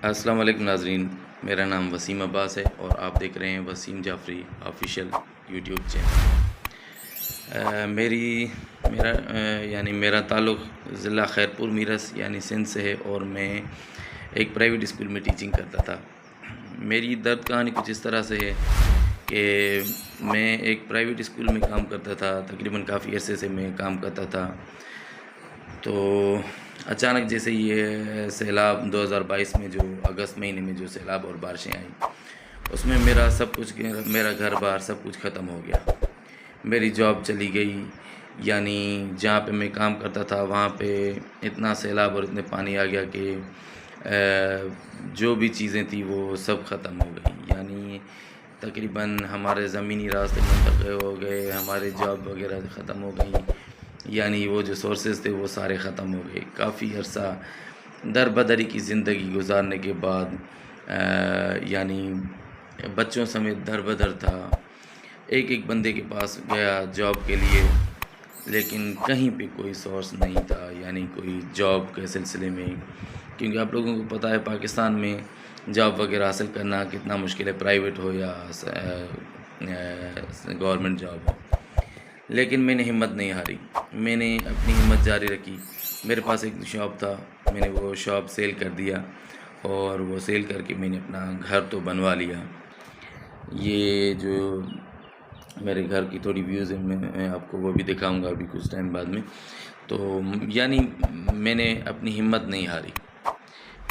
السلام علیکم ناظرین، میرا نام وسیم عباس ہے اور آپ دیکھ رہے ہیں Waseem Jafri official YouTube channel. میرا تعلق ضلع خیرپور میرس یعنی سندھ سے ہے اور میں ایک پرائیویٹ اسکول میں ٹیچنگ کرتا تھا۔ میری درد کہانی کچھ اس طرح سے ہے کہ میں ایک پرائیویٹ اسکول میں کام کرتا تھا، تقریباً کافی عرصے سے میں کام کرتا تھا۔ تو اچانک جیسے یہ سیلاب 2022 میں جو اگست مہینے میں جو سیلاب اور بارشیں آئیں، اس میں میرا گھر بار سب کچھ ختم ہو گیا۔ میری جاب چلی گئی، یعنی جہاں پہ میں کام کرتا تھا وہاں پہ اتنا سیلاب اور اتنے پانی آ گیا کہ جو بھی چیزیں تھیں وہ سب ختم ہو گئی، یعنی تقریباً ہمارے زمینی راستے منتقل ہو گئے، ہمارے جاب وغیرہ ختم ہو گئی، یعنی وہ جو سورسز تھے وہ سارے ختم ہو گئے۔ کافی عرصہ در بدری کی زندگی گزارنے کے بعد یعنی بچوں سمیت در بدر تھا۔ ایک بندے کے پاس گیا جاب کے لیے، لیکن کہیں پہ کوئی سورس نہیں تھا، یعنی کوئی جاب کے سلسلے میں، کیونکہ آپ لوگوں کو پتہ ہے پاکستان میں جاب وغیرہ حاصل کرنا کتنا مشکل ہے، پرائیویٹ ہو یا گورنمنٹ جاب ہو۔ لیکن میں نے ہمت نہیں ہاری، میں نے اپنی ہمت جاری رکھی۔ میرے پاس ایک شاپ تھا، میں نے وہ شاپ سیل کر دیا اور وہ سیل کر کے میں نے اپنا گھر تو بنوا لیا۔ یہ جو میرے گھر کی تھوڑی ویوز ہیں میں آپ کو وہ بھی دکھاؤں گا ابھی کچھ ٹائم بعد میں۔ تو یعنی میں نے اپنی ہمت نہیں ہاری،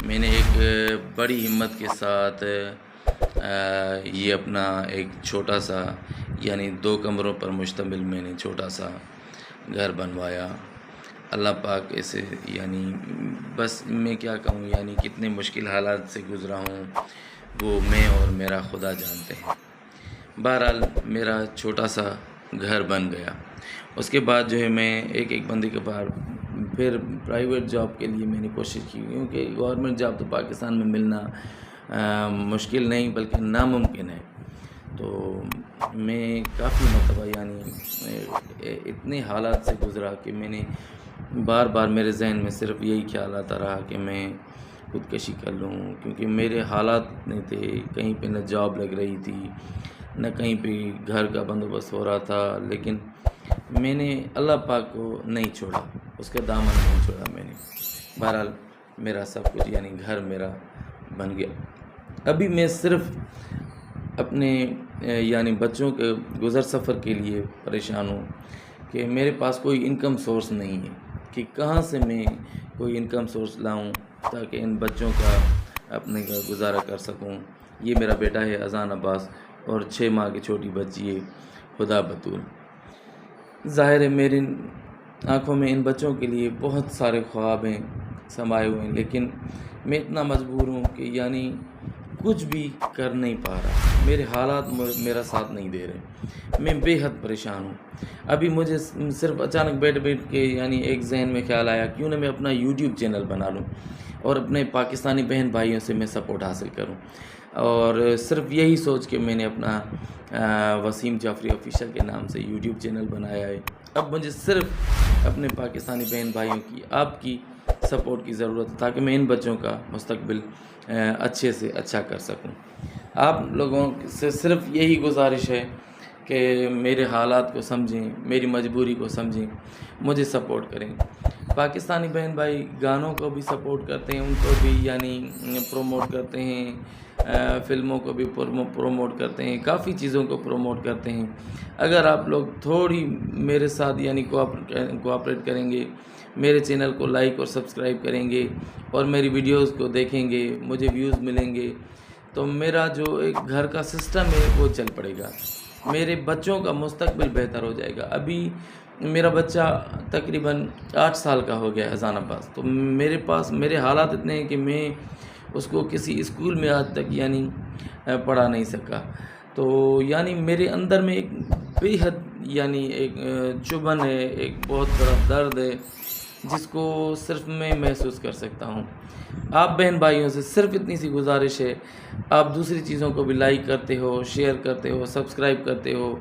میں نے ایک بڑی ہمت کے ساتھ یہ اپنا ایک چھوٹا سا یعنی 2 کمروں پر مشتمل میں نے چھوٹا سا گھر بنوایا۔ اللہ پاک ایسے یعنی بس میں کیا کہوں، یعنی کتنے مشکل حالات سے گزرا ہوں وہ میں اور میرا خدا جانتے ہیں۔ بہرحال میرا چھوٹا سا گھر بن گیا۔ اس کے بعد جو ہے میں ایک بندے کے پاس پھر پرائیویٹ جاب کے لیے میں نے کوشش کی، کیونکہ گورنمنٹ جاب تو پاکستان میں ملنا مشکل نہیں بلکہ ناممکن ہے۔ تو میں کافی مرتبہ یعنی اتنے حالات سے گزرا کہ میں نے بار بار میرے ذہن میں صرف یہی خیال آتا رہا کہ میں خودکشی کر لوں، کیونکہ میرے حالات نہیں تھے، کہیں پہ نہ جاب لگ رہی تھی نہ کہیں پہ گھر کا بندوبست ہو رہا تھا، لیکن میں نے اللہ پاک کو نہیں چھوڑا، اس کا دامن نہیں چھوڑا میں نے۔ بہرحال میرا سب کچھ یعنی گھر میرا بن گیا۔ ابھی میں صرف اپنے یعنی بچوں کے گزر سفر کے لیے پریشان ہوں کہ میرے پاس کوئی انکم سورس نہیں ہے کہ کہاں سے میں کوئی انکم سورس لاؤں تاکہ ان بچوں کا اپنے کا گزارا کر سکوں۔ یہ میرا بیٹا ہے اذان عباس اور 6 ماہ کی چھوٹی بچی ہے خدا بطول۔ ظاہر ہے میری آنکھوں میں ان بچوں کے لیے بہت سارے خواب ہیں سمائے ہوئے ہیں، لیکن میں اتنا مجبور ہوں کہ یعنی کچھ بھی کر نہیں پا رہا، میرے حالات میرا ساتھ نہیں دے رہے، میں بے حد پریشان ہوں۔ ابھی مجھے صرف اچانک بیٹھ کے یعنی ایک ذہن میں خیال آیا کیوں نہ میں اپنا یوٹیوب چینل بنا لوں اور اپنے پاکستانی بہن بھائیوں سے میں سپورٹ حاصل کروں، اور صرف یہی سوچ کے میں نے اپنا وسیم جعفری آفیشیل کے نام سے یوٹیوب چینل بنایا ہے۔ اب مجھے صرف اپنے پاکستانی بہن بھائیوں کی آپ کی سپورٹ کی ضرورت ہے تاکہ میں ان بچوں کا مستقبل اچھے سے اچھا کر سکوں۔ آپ لوگوں سے صرف یہی گزارش ہے کہ میرے حالات کو سمجھیں، میری مجبوری کو سمجھیں، مجھے سپورٹ کریں۔ پاکستانی بہن بھائی گانوں کو بھی سپورٹ کرتے ہیں، ان کو بھی یعنی پروموٹ کرتے ہیں، فلموں کو بھی پروموٹ کرتے ہیں، کافی چیزوں کو پروموٹ کرتے ہیں۔ اگر آپ لوگ تھوڑی میرے ساتھ یعنی کوآپریٹ کریں گے، میرے چینل کو لائک اور سبسکرائب کریں گے اور میری ویڈیوز کو دیکھیں گے، مجھے ویوز ملیں گے، تو میرا جو ایک گھر کا سسٹم ہے وہ چل پڑے گا، میرے بچوں کا مستقبل بہتر ہو جائے گا۔ ابھی میرا بچہ تقریباً 8 سال کا ہو گیا ہے اذان عباس، تو میرے حالات اتنے ہیں کہ میں اس کو کسی اسکول میں آج تک یعنی پڑھا نہیں سکا۔ تو یعنی میرے اندر میں ایک بے حد یعنی ایک چبھن ہے، ایک بہت بڑا درد ہے جس کو صرف میں محسوس کر سکتا ہوں۔ آپ بہن بھائیوں سے صرف اتنی سی گزارش ہے، آپ دوسری چیزوں کو بھی لائک کرتے ہو، شیئر کرتے ہو، سبسکرائب کرتے ہو،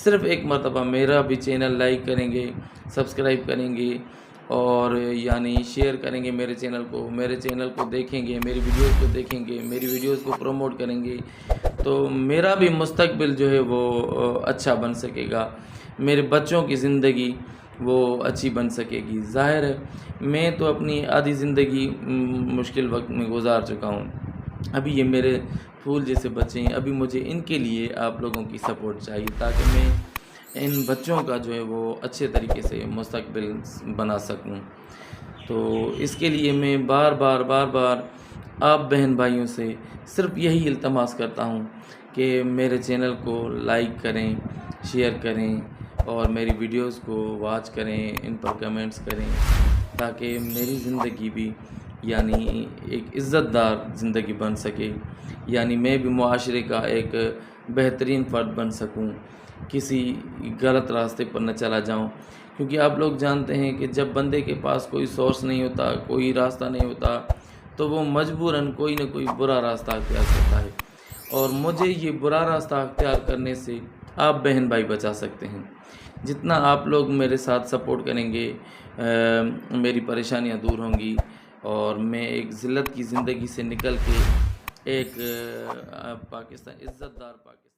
صرف ایک مرتبہ میرا بھی چینل لائک کریں گے، سبسکرائب کریں گے اور یعنی شیئر کریں گے میرے چینل کو دیکھیں گے، میری ویڈیوز کو دیکھیں گے، میری ویڈیوز کو پروموٹ کریں گے، تو میرا بھی مستقبل جو ہے وہ اچھا بن سکے گا، میرے بچوں کی زندگی وہ اچھی بن سکے گی۔ ظاہر ہے میں تو اپنی آدھی زندگی مشکل وقت میں گزار چکا ہوں، ابھی یہ میرے پھول جیسے بچے ہیں، ابھی مجھے ان کے لیے آپ لوگوں کی سپورٹ چاہیے تاکہ میں ان بچوں کا جو ہے وہ اچھے طریقے سے مستقبل بنا سکوں۔ تو اس کے لیے میں بار بار آپ بہن بھائیوں سے صرف یہی التماس کرتا ہوں کہ میرے چینل کو لائک کریں، شیئر کریں اور میری ویڈیوز کو واچ کریں، ان پر کمنٹس کریں تاکہ میری زندگی بھی یعنی ایک عزت دار زندگی بن سکے، یعنی میں بھی معاشرے کا ایک بہترین فرد بن سکوں، کسی غلط راستے پر نہ چلا جاؤں، کیونکہ آپ لوگ جانتے ہیں کہ جب بندے کے پاس کوئی سورس نہیں ہوتا، کوئی راستہ نہیں ہوتا، تو وہ مجبوراً کوئی نہ کوئی برا راستہ اختیار کرتا ہے، اور مجھے یہ برا راستہ اختیار کرنے سے آپ بہن بھائی بچا سکتے ہیں۔ جتنا آپ لوگ میرے ساتھ سپورٹ کریں گے میری پریشانیاں دور ہوں گی اور میں ایک ذلت کی زندگی سے نکل کے ایک عزت دار پاکستان